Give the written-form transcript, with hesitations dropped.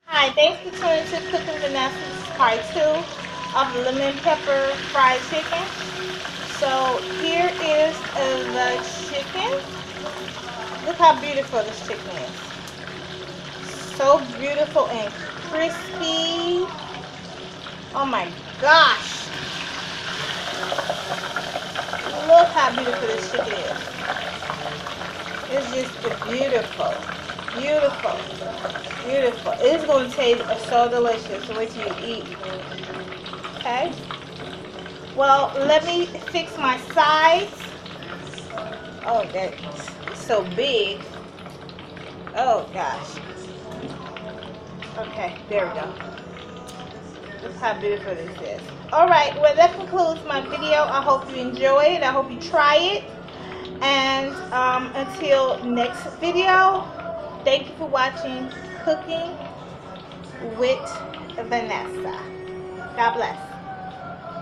Hi, thanks for tuning to Cooking Vanessa's part 2 of lemon pepper fried chicken. So here is the chicken. Look how beautiful this chicken is. So beautiful and crispy. Oh my gosh. Look how beautiful this chicken is. It's just beautiful. Beautiful. Beautiful. It's going to taste so delicious. Wait till you eat. Okay. Well, let me fix my sides. Oh, that's so big. Oh, gosh. Okay, there we go. That's how beautiful this is. Alright, well, that concludes my video. I hope you enjoy it. I hope you try it. And until next video, thank you for watching Cooking with Vanessa. God bless.